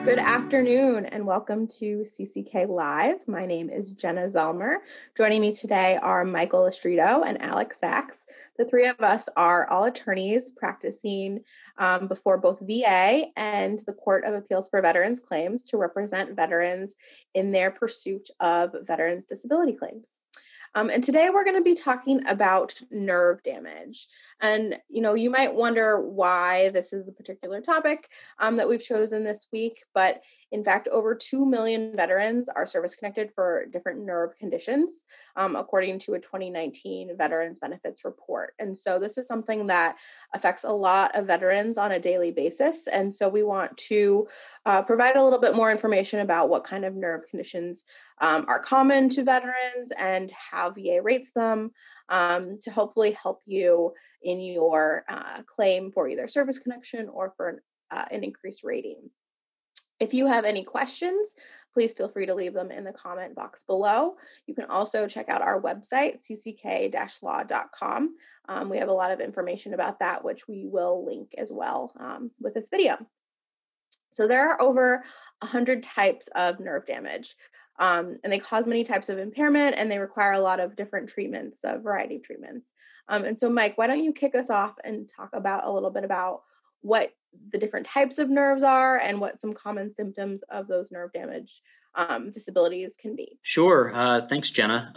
Good afternoon and welcome to CCK Live. My name is Jenna Zellmer. Joining me today are Michael Estrito and Alex Sachs. The three of us are all attorneys practicing before both VA and the Court of Appeals for Veterans Claims to represent veterans in their pursuit of veterans' disability claims. And today we're going to be talking about nerve damage. And, you might wonder why this is the particular topic that we've chosen this week. But in fact, over 2 million veterans are service-connected for different nerve conditions, according to a 2019 Veterans Benefits Report. And so this is something that affects a lot of veterans on a daily basis. And so we want to provide a little bit more information about what kind of nerve conditions are common to veterans and how VA rates them to hopefully help you in your claim for either service connection or for an increased rating. If you have any questions, please feel free to leave them in the comment box below. You can also check out our website, cck-law.com. We have a lot of information about that, which we will link as well with this video. So there are over 100 types of nerve damage, and they cause many types of impairment, and they require a lot of different treatments, a variety of treatments. And so, Mike, why don't you kick us off and talk about a little bit about what the different types of nerves are and what some common symptoms of those nerve damage disabilities can be. Sure. Thanks, Jenna.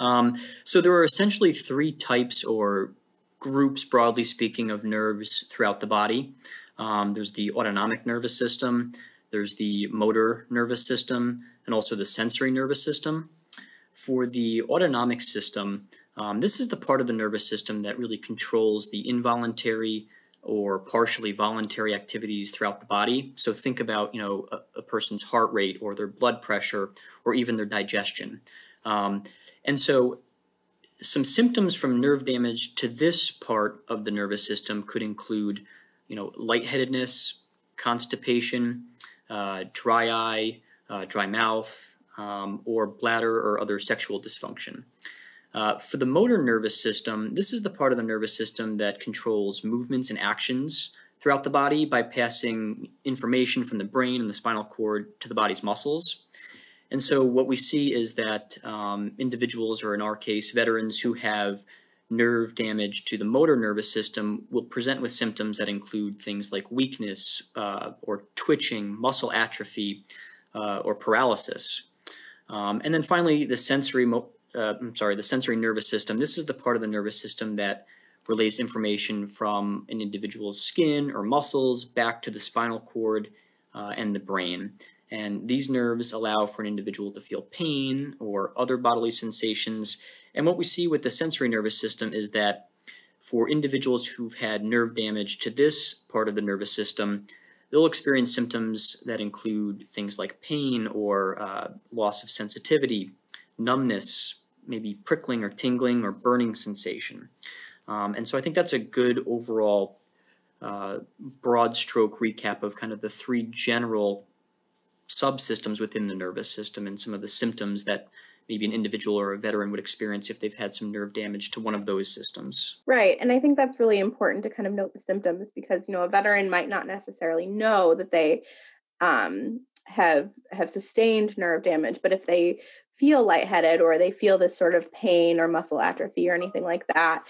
So there are essentially three types or groups, broadly speaking, of nerves throughout the body. There's the autonomic nervous system, there's the motor nervous system, and also the sensory nervous system. For the autonomic system, this is the part of the nervous system that really controls the involuntary or partially voluntary activities throughout the body. So think about, a person's heart rate or their blood pressure or even their digestion. And so some symptoms from nerve damage to this part of the nervous system could include, lightheadedness, constipation, dry eye, dry mouth, or bladder or other sexual dysfunction. For the motor nervous system, this is the part of the nervous system that controls movements and actions throughout the body by passing information from the brain and the spinal cord to the body's muscles. And so what we see is that individuals, or in our case, veterans who have nerve damage to the motor nervous system will present with symptoms that include things like weakness or twitching, muscle atrophy, or paralysis. And then finally, the sensory nervous system. This is the part of the nervous system that relays information from an individual's skin or muscles back to the spinal cord and the brain. And these nerves allow for an individual to feel pain or other bodily sensations. And what we see with the sensory nervous system is that for individuals who've had nerve damage to this part of the nervous system, they'll experience symptoms that include things like pain or loss of sensitivity, numbness, maybe prickling or tingling or burning sensation. And so I think that's a good overall broad stroke recap of kind of the three general subsystems within the nervous system and some of the symptoms that maybe an individual or a veteran would experience if they've had some nerve damage to one of those systems. Right. And I think that's really important to kind of note the symptoms because, a veteran might not necessarily know that they have sustained nerve damage, but if they feel lightheaded or they feel this sort of pain or muscle atrophy or anything like that,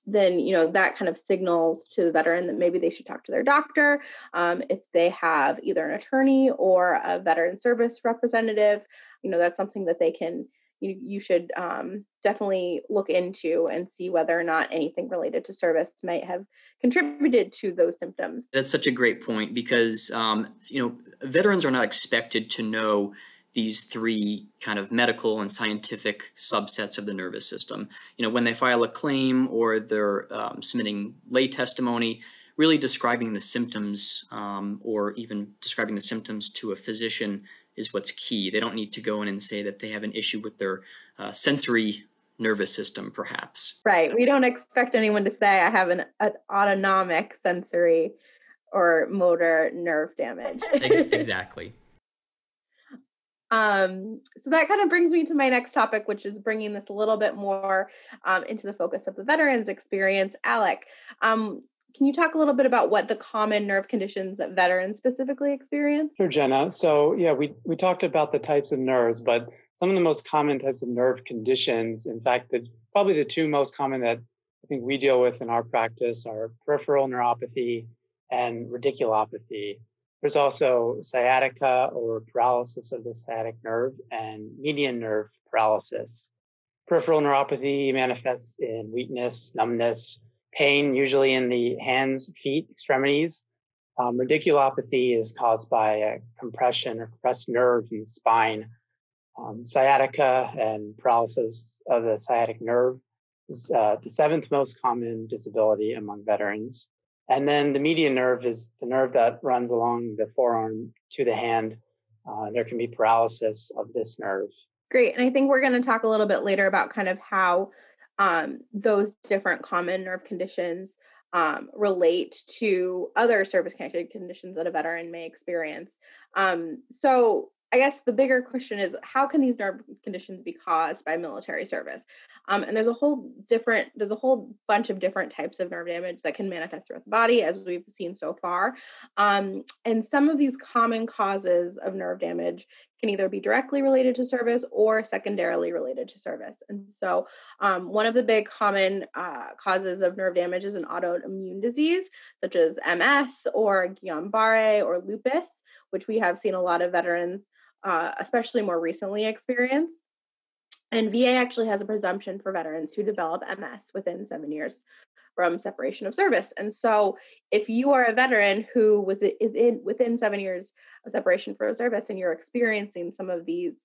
then, that kind of signals to the veteran that maybe they should talk to their doctor. If they have either an attorney or a veteran service representative, that's something that they can, you should definitely look into and see whether or not anything related to service might have contributed to those symptoms. That's such a great point because, veterans are not expected to know these three kind of medical and scientific subsets of the nervous system. When they file a claim or they're submitting lay testimony, really describing the symptoms or even describing the symptoms to a physician is what's key. They don't need to go in and say that they have an issue with their sensory nervous system, perhaps. Right. We don't expect anyone to say, I have an autonomic sensory or motor nerve damage. Exactly. So that kind of brings me to my next topic, which is bringing this a little bit more into the focus of the veterans experience. Alec, can you talk a little bit about what the common nerve conditions that veterans specifically experience? Sure, Jenna. So yeah, we talked about the types of nerves, but some of the most common types of nerve conditions, in fact, probably the two most common that I think we deal with in our practice are peripheral neuropathy and radiculopathy. There's also sciatica or paralysis of the sciatic nerve and median nerve paralysis. Peripheral neuropathy manifests in weakness, numbness, pain, usually in the hands, feet, extremities. Radiculopathy is caused by a compression or compressed nerve in the spine. Sciatica and paralysis of the sciatic nerve is the seventh most common disability among veterans. And then the median nerve is the nerve that runs along the forearm to the hand. There can be paralysis of this nerve. Great. And I think we're going to talk a little bit later about kind of how those different common nerve conditions relate to other service-connected conditions that a veteran may experience. So I guess the bigger question is, how can these nerve conditions be caused by military service? And there's a whole bunch of different types of nerve damage that can manifest throughout the body, as we've seen so far. And some of these common causes of nerve damage can either be directly related to service or secondarily related to service. And so one of the big common causes of nerve damage is an autoimmune disease, such as MS or Guillain-Barré or lupus, which we have seen a lot of veterans, especially more recently, experience. And VA actually has a presumption for veterans who develop MS within 7 years from separation of service. And so if you are a veteran who is within 7 years of separation from service and you're experiencing some of these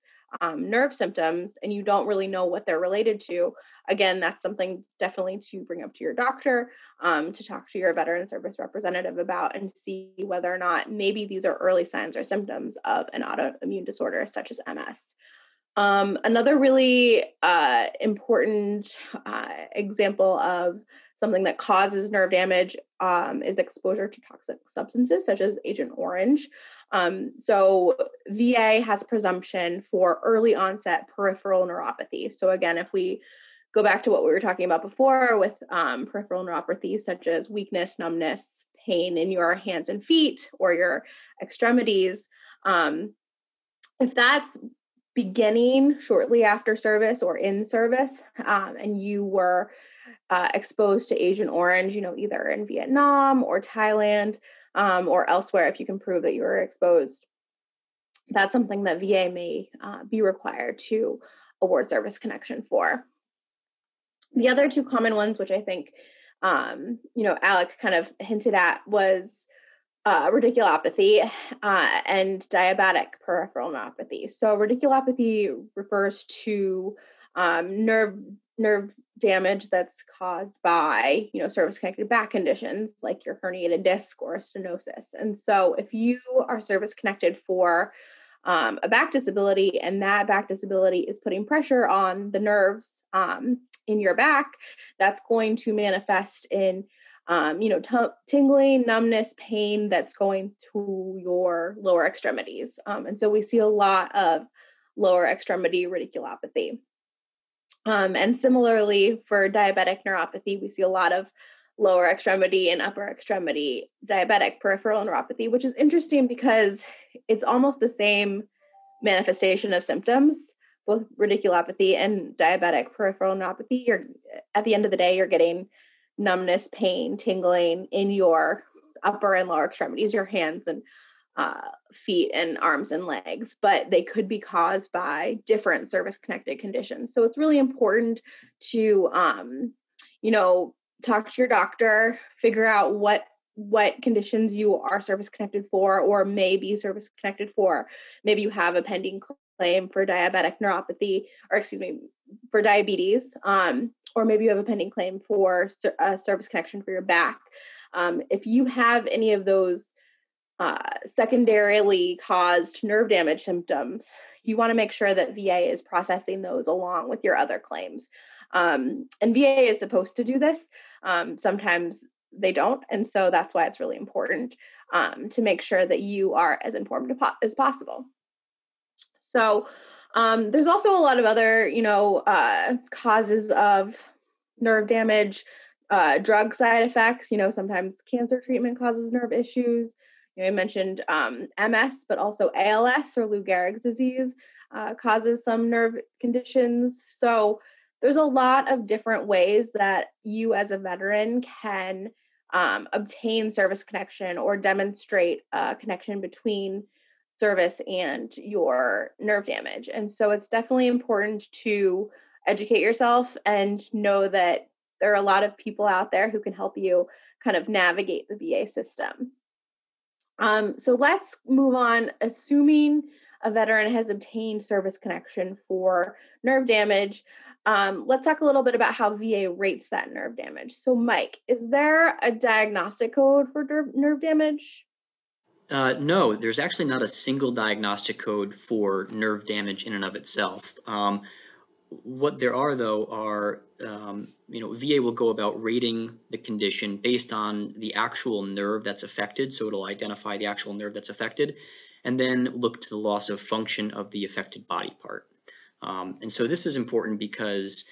nerve symptoms and you don't really know what they're related to, again, that's something definitely to bring up to your doctor, to talk to your veteran service representative about and see whether or not maybe these are early signs or symptoms of an autoimmune disorder such as MS. Another really important example of something that causes nerve damage is exposure to toxic substances such as Agent Orange. So VA has a presumption for early onset peripheral neuropathy. So again, if we go back to what we were talking about before with peripheral neuropathy, such as weakness, numbness, pain in your hands and feet or your extremities, if that's beginning shortly after service or in service, and you were exposed to Agent Orange, either in Vietnam or Thailand or elsewhere, if you can prove that you were exposed, that's something that VA may be required to award service connection for. The other two common ones, which I think, Alec kind of hinted at, was radiculopathy and diabetic peripheral neuropathy. So radiculopathy refers to nerve damage that's caused by, service-connected back conditions like your herniated disc or stenosis. And so if you are service-connected for a back disability and that back disability is putting pressure on the nerves in your back, that's going to manifest in tingling, numbness, pain that's going to your lower extremities. And so we see a lot of lower extremity radiculopathy. And similarly, for diabetic neuropathy, we see a lot of lower extremity and upper extremity diabetic peripheral neuropathy, which is interesting because it's almost the same manifestation of symptoms, both radiculopathy and diabetic peripheral neuropathy. At the end of the day, you're getting numbness, pain, tingling in your upper and lower extremities, your hands and feet and arms and legs, but they could be caused by different service-connected conditions. So it's really important to, talk to your doctor, figure out what conditions you are service-connected for or may be service-connected for. Maybe you have a pending claim for diabetic neuropathy, for diabetes, or maybe you have a pending claim for a service connection for your back. If you have any of those secondarily caused nerve damage symptoms, you want to make sure that VA is processing those along with your other claims. And VA is supposed to do this. Sometimes they don't. And so that's why it's really important to make sure that you are as informed as possible. So there's also a lot of other, causes of nerve damage drug side effects. Sometimes cancer treatment causes nerve issues. I mentioned MS, but also ALS or Lou Gehrig's disease causes some nerve conditions. So there's a lot of different ways that you as a veteran can obtain service connection or demonstrate a connection between service and your nerve damage. And so it's definitely important to educate yourself and know that there are a lot of people out there who can help you kind of navigate the VA system. So let's move on. Assuming a veteran has obtained service connection for nerve damage, let's talk a little bit about how VA rates that nerve damage. So Mike, is there a diagnostic code for nerve damage? No, there's actually not a single diagnostic code for nerve damage in and of itself. What there are, though, are, VA will go about rating the condition based on the actual nerve that's affected. So it'll identify the actual nerve that's affected and then look to the loss of function of the affected body part. And so this is important because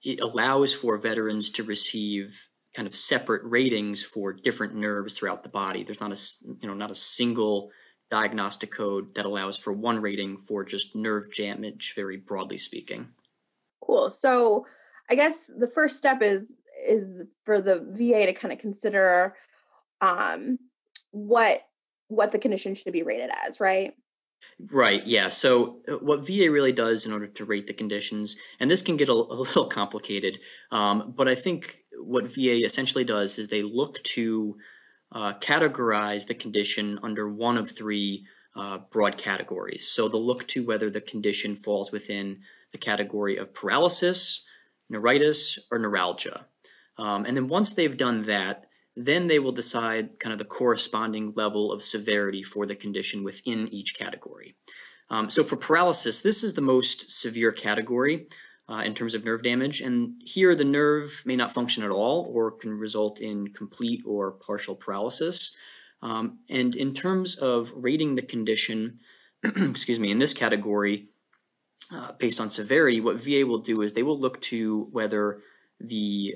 it allows for veterans to receive kind of separate ratings for different nerves throughout the body. There's not a single diagnostic code that allows for one rating for just nerve damage, very broadly speaking. Cool. So I guess the first step is for the VA to kind of consider what the condition should be rated as, right? Right, yeah. So what VA really does in order to rate the conditions, and this can get a little complicated, but I think what VA essentially does is they look to categorize the condition under one of three broad categories. So they'll look to whether the condition falls within the category of paralysis, neuritis, or neuralgia. And then once they've done that, then they will decide kind of the corresponding level of severity for the condition within each category. So for paralysis, this is the most severe category in terms of nerve damage. And here the nerve may not function at all or can result in complete or partial paralysis. And in terms of rating the condition, excuse me, in this category, based on severity, what VA will do is they will look to whether the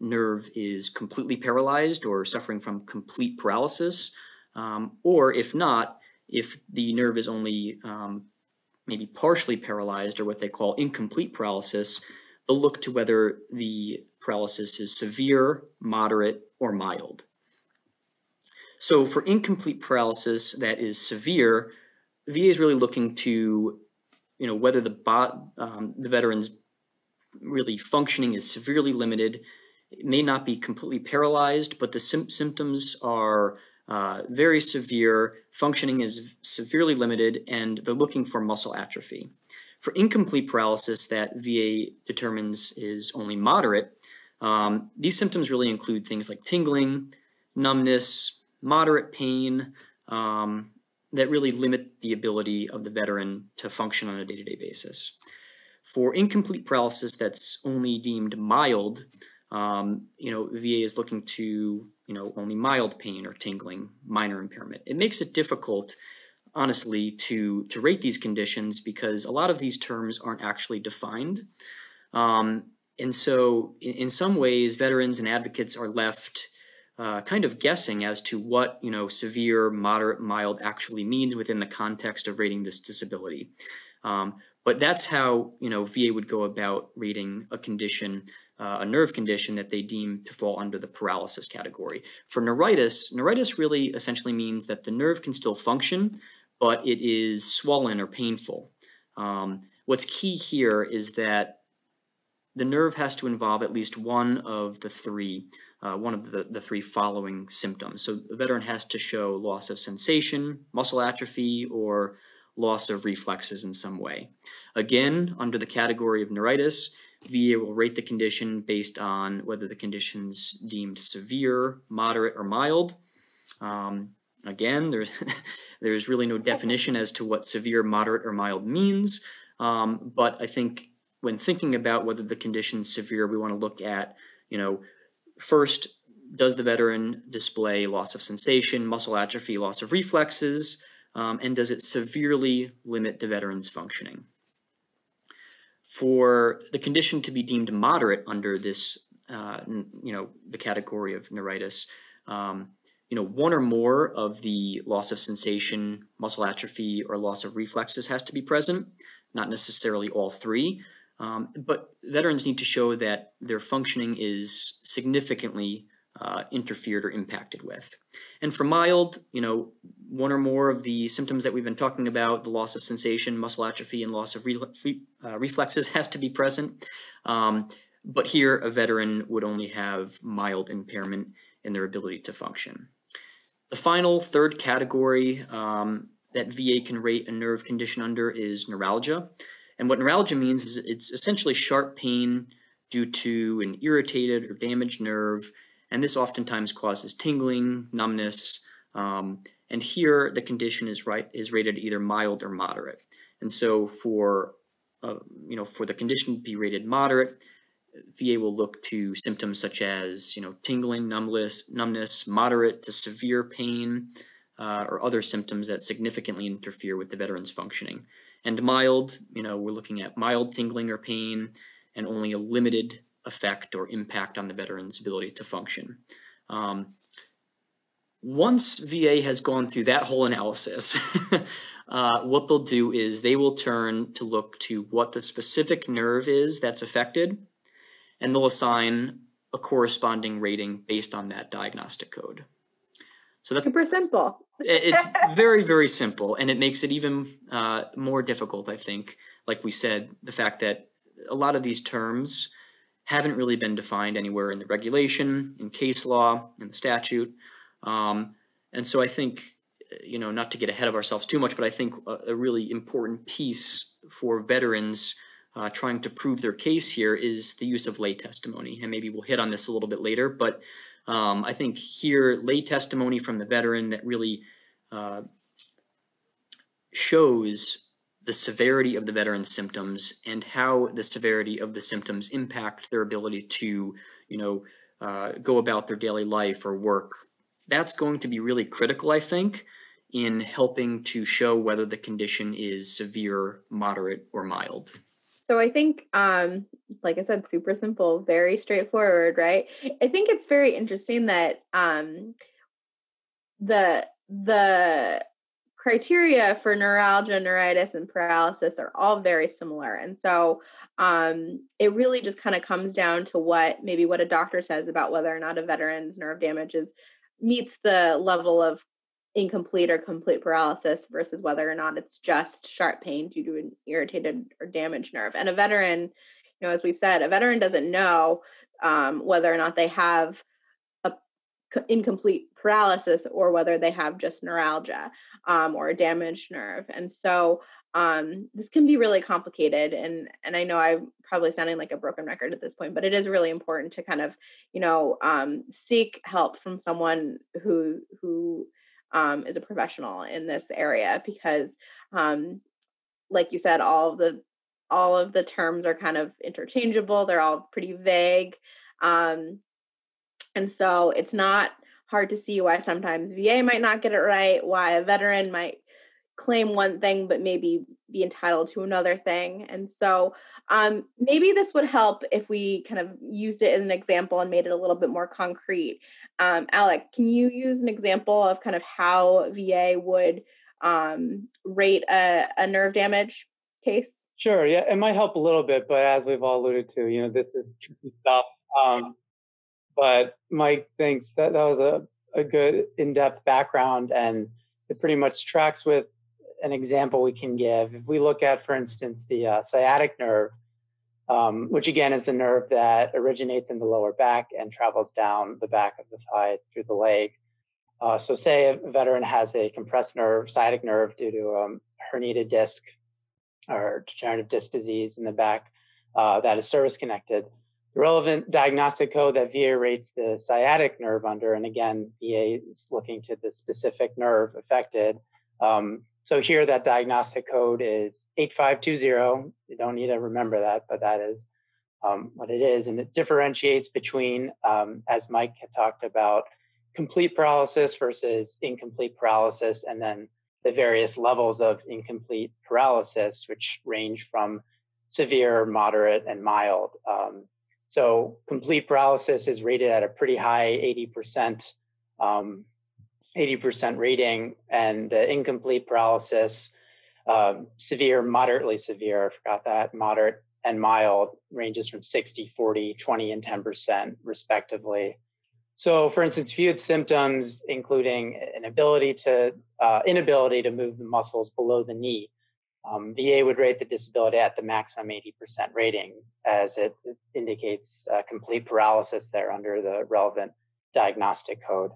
nerve is completely paralyzed or suffering from complete paralysis, or if not, if the nerve is only maybe partially paralyzed or what they call incomplete paralysis, they'll look to whether the paralysis is severe, moderate, or mild. So for incomplete paralysis that is severe, VA is really looking to whether the veteran's really functioning is severely limited. It may not be completely paralyzed, but the symptoms are very severe, functioning is severely limited, and they're looking for muscle atrophy. For incomplete paralysis that VA determines is only moderate, these symptoms really include things like tingling, numbness, moderate pain, that really limit the ability of the veteran to function on a day-to-day basis. For incomplete paralysis that's only deemed mild, VA is looking to, only mild pain or tingling, minor impairment. It makes it difficult, honestly, to rate these conditions because a lot of these terms aren't actually defined. And so in some ways, veterans and advocates are left kind of guessing as to what, severe, moderate, mild actually means within the context of rating this disability. But that's how, VA would go about rating a condition, a nerve condition that they deem to fall under the paralysis category. For neuritis really essentially means that the nerve can still function, but it is swollen or painful. What's key here is that the nerve has to involve at least one of the three following symptoms. So the veteran has to show loss of sensation, muscle atrophy, or loss of reflexes in some way. Again, under the category of neuritis, VA will rate the condition based on whether the condition's deemed severe, moderate, or mild. Again, there's really no definition as to what severe, moderate, or mild means, but I think when thinking about whether the condition's severe, we want to look at, first, does the veteran display loss of sensation, muscle atrophy, loss of reflexes, and does it severely limit the veteran's functioning? For the condition to be deemed moderate under this, the category of neuritis, one or more of the loss of sensation, muscle atrophy, or loss of reflexes has to be present, not necessarily all three. But veterans need to show that their functioning is significantly interfered or impacted with. And for mild, one or more of the symptoms that we've been talking about, the loss of sensation, muscle atrophy, and loss of reflexes has to be present. But here, a veteran would only have mild impairment in their ability to function. The final third category that VA can rate a nerve condition under is neuralgia. And what neuralgia means is it's essentially sharp pain due to an irritated or damaged nerve, and this oftentimes causes tingling, numbness, and here the condition is rated either mild or moderate. And so for the condition to be rated moderate, VA will look to symptoms such as tingling, numbness, moderate to severe pain, or other symptoms that significantly interfere with the veteran's functioning. And mild, we're looking at mild tingling or pain and only a limited effect or impact on the veteran's ability to function. Once VA has gone through that whole analysis, what they'll do is they will turn to look to what the specific nerve is that's affected, and they'll assign a corresponding rating based on that diagnostic code. So that's super simple. It's very, very simple, and it makes it even more difficult, I think, like we said, the fact that a lot of these terms haven't really been defined anywhere in the regulation, in case law, in the statute. And so I think, not to get ahead of ourselves too much, but I think a really important piece for veterans trying to prove their case here is the use of lay testimony. And maybe we'll hit on this a little bit later, but I think here lay testimony from the veteran that really shows the severity of the veteran's symptoms and how the severity of the symptoms impact their ability to, go about their daily life or work. That's going to be really critical, I think, in helping to show whether the condition is severe, moderate, or mild. So I think, like I said, super simple, very straightforward, right? I think it's very interesting that the criteria for neuralgia, neuritis, and paralysis are all very similar. And so it really just kind of comes down to what a doctor says about whether or not a veteran's nerve damage meets the level of incomplete or complete paralysis versus whether or not it's just sharp pain due to an irritated or damaged nerve. And a veteran, as we've said, a veteran doesn't know whether or not they have incomplete paralysis or whether they have just neuralgia or a damaged nerve. And so this can be really complicated. And I know I'm probably sounding like a broken record at this point, but it is really important to kind of, seek help from someone who is a professional in this area, because like you said, all of the terms are kind of interchangeable. They're all pretty vague. And so it's not hard to see why sometimes VA might not get it right, why a veteran might claim one thing, but maybe be entitled to another thing. And so maybe this would help if we kind of used it as an example and made it a little bit more concrete. Alec, can you use an example of kind of how VA would rate a nerve damage case? Sure. Yeah, it might help a little bit, but as we've all alluded to, this is tricky stuff. But Mike thinks that was a good in-depth background, and it pretty much tracks with an example we can give. If we look at, for instance, the sciatic nerve, which again is the nerve that originates in the lower back and travels down the back of the thigh through the leg. So say a veteran has a compressed nerve, sciatic nerve, due to herniated disc or degenerative disc disease in the back that is service-connected. The relevant diagnostic code that VA rates the sciatic nerve under, and again, VA is looking to the specific nerve affected. So here that diagnostic code is 8520. You don't need to remember that, but that is what it is. And it differentiates between, as Mike had talked about, complete paralysis versus incomplete paralysis, and then the various levels of incomplete paralysis, which range from severe, moderate, and mild. So complete paralysis is rated at a pretty high 80%, 80% rating, and the incomplete paralysis, severe, moderately severe, I forgot that, moderate and mild, ranges from 60, 40, 20, and 10% respectively. So for instance, if you had symptoms including inability to move the muscles below the knee, VA would rate the disability at the maximum 80% rating, as it indicates complete paralysis there under the relevant diagnostic code.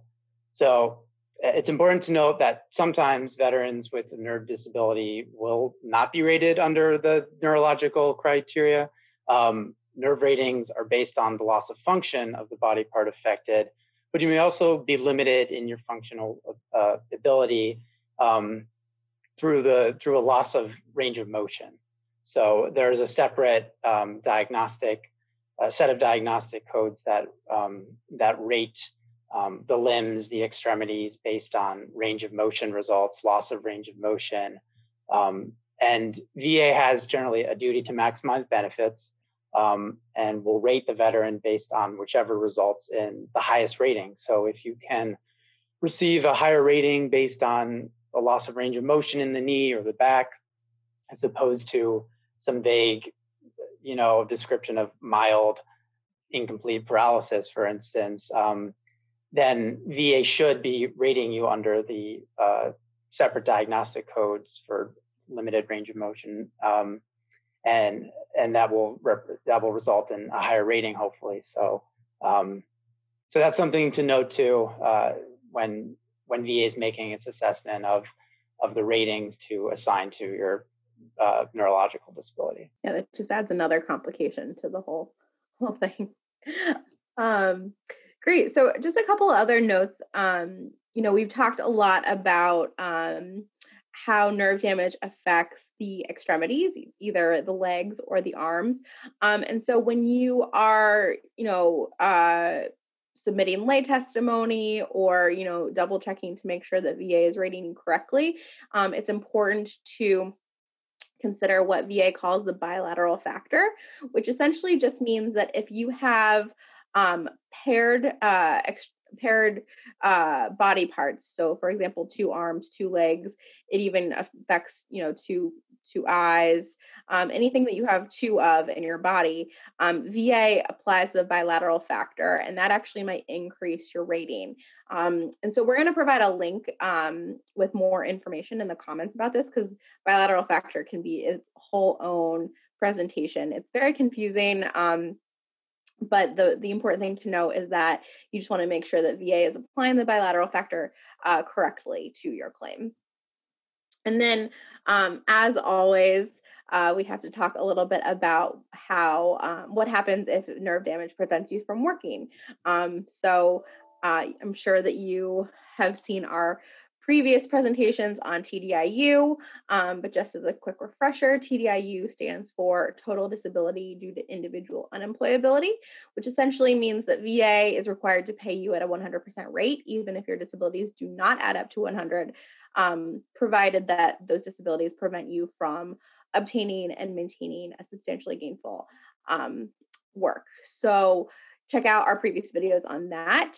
So it's important to note that sometimes veterans with a nerve disability will not be rated under the neurological criteria. Nerve ratings are based on the loss of function of the body part affected, but you may also be limited in your functional ability through a loss of range of motion. So there's a separate set of diagnostic codes that rate the limbs, the extremities, based on range of motion results, loss of range of motion. And VA has generally a duty to maximize benefits, and will rate the veteran based on whichever results in the highest rating. So if you can receive a higher rating based on a loss of range of motion in the knee or the back, as opposed to some vague, description of mild incomplete paralysis, for instance, then VA should be rating you under the separate diagnostic codes for limited range of motion, and that will result in a higher rating, hopefully. So that's something to note too when VA is making its assessment of the ratings to assign to your neurological disability. Yeah, that just adds another complication to the whole thing. Great. So just a couple other notes. We've talked a lot about how nerve damage affects the extremities, either the legs or the arms. And so when you are, submitting lay testimony or, double checking to make sure that VA is rating you correctly, it's important to consider what VA calls the bilateral factor, which essentially just means that if you have paired body parts, so for example, 2 arms, 2 legs, it even affects, 2 eyes, anything that you have 2 of in your body, VA applies the bilateral factor, and that actually might increase your rating. And so we're going to provide a link with more information in the comments about this, because bilateral factor can be its whole own presentation. It's very confusing. But the important thing to know is that you just want to make sure that VA is applying the bilateral factor correctly to your claim. And then, as always, we have to talk a little bit about how what happens if nerve damage prevents you from working. So I'm sure that you have seen our previous presentations on TDIU, but just as a quick refresher, TDIU stands for Total Disability Due to Individual Unemployability, which essentially means that VA is required to pay you at a 100% rate, even if your disabilities do not add up to 100, provided that those disabilities prevent you from obtaining and maintaining a substantially gainful work. So check out our previous videos on that,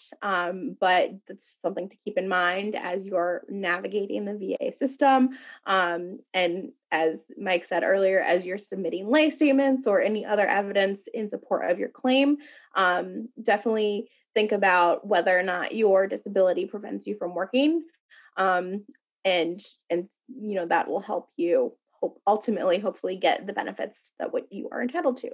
but that's something to keep in mind as you're navigating the VA system. And as Mike said earlier, as you're submitting lay statements or any other evidence in support of your claim, definitely think about whether or not your disability prevents you from working, and that will help you ultimately, hopefully, get the benefits that what you are entitled to.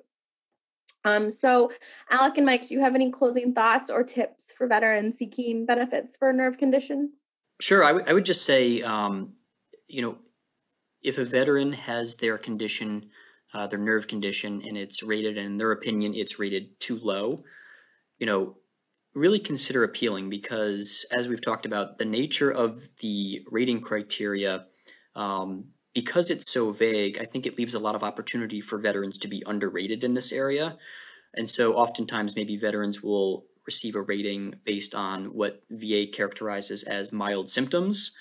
So Alec and Mike, do you have any closing thoughts or tips for veterans seeking benefits for a nerve condition? Sure. I would just say, if a veteran has their condition, their nerve condition, and it's rated, and in their opinion, it's rated too low, really consider appealing, because as we've talked about, the nature of the rating criteria, because it's so vague, I think it leaves a lot of opportunity for veterans to be underrated in this area. And so oftentimes maybe veterans will receive a rating based on what VA characterizes as mild symptoms.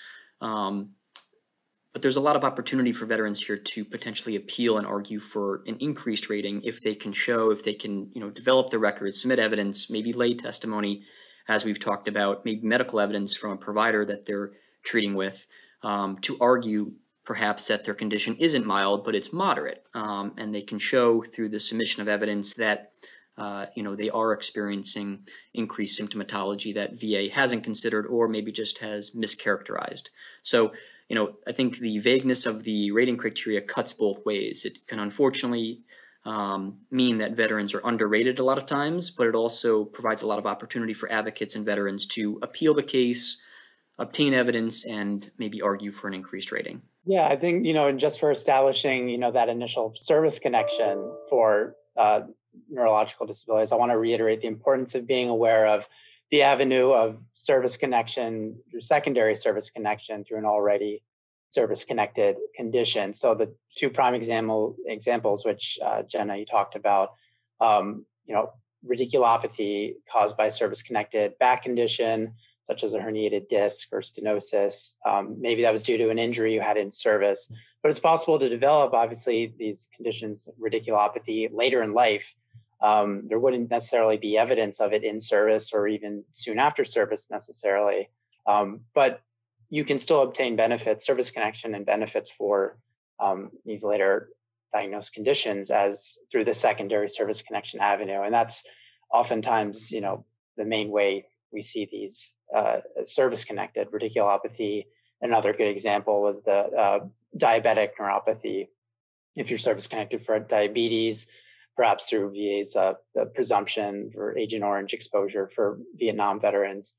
But there's a lot of opportunity for veterans here to potentially appeal and argue for an increased rating if they can show, if they can, develop the records, submit evidence, maybe lay testimony, as we've talked about, maybe medical evidence from a provider that they're treating with, to argue perhaps that their condition isn't mild, but it's moderate. And they can show through the submission of evidence that they are experiencing increased symptomatology that VA hasn't considered or maybe just has mischaracterized. So, I think the vagueness of the rating criteria cuts both ways. It can unfortunately mean that veterans are underrated a lot of times, but it also provides a lot of opportunity for advocates and veterans to appeal the case, obtain evidence, and maybe argue for an increased rating. Yeah, I think, just for establishing, that initial service connection for neurological disabilities, I want to reiterate the importance of being aware of the avenue of service connection through secondary service connection through an already service-connected condition. So the two prime examples, which Jenna, you talked about, radiculopathy caused by service-connected back condition, such as a herniated disc or stenosis. Maybe that was due to an injury you had in service, but it's possible to develop, obviously, these conditions, radiculopathy, later in life. There wouldn't necessarily be evidence of it in service or even soon after service necessarily, but you can still obtain benefits, service connection and benefits for these later diagnosed conditions as through the secondary service connection avenue. And that's oftentimes, the main way we see these service-connected radiculopathy. Another good example was the diabetic neuropathy. If you're service-connected for diabetes, perhaps through VA's the presumption for Agent Orange exposure for Vietnam veterans,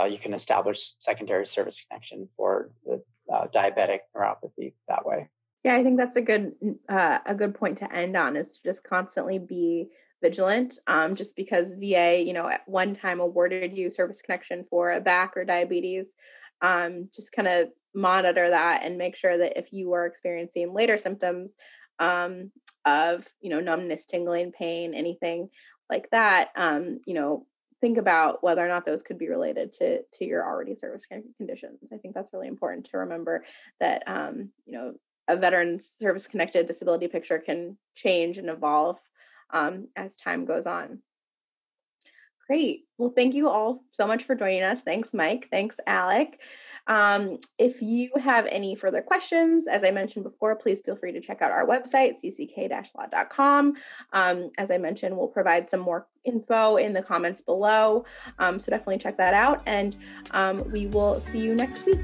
you can establish secondary service connection for the diabetic neuropathy that way. Yeah, I think that's a good point to end on, is to just constantly be vigilant. Just because VA, at one time awarded you service connection for a back or diabetes, just kind of monitor that and make sure that if you are experiencing later symptoms of, numbness, tingling, pain, anything like that, think about whether or not those could be related to your already service-connected conditions. I think that's really important to remember that, a veteran's service-connected disability picture can change and evolve as time goes on. Great. Well, thank you all so much for joining us. Thanks, Mike. Thanks, Alec. If you have any further questions, as I mentioned before, please feel free to check out our website, cck-law.com. As I mentioned, we'll provide some more info in the comments below. So definitely check that out. And we will see you next week.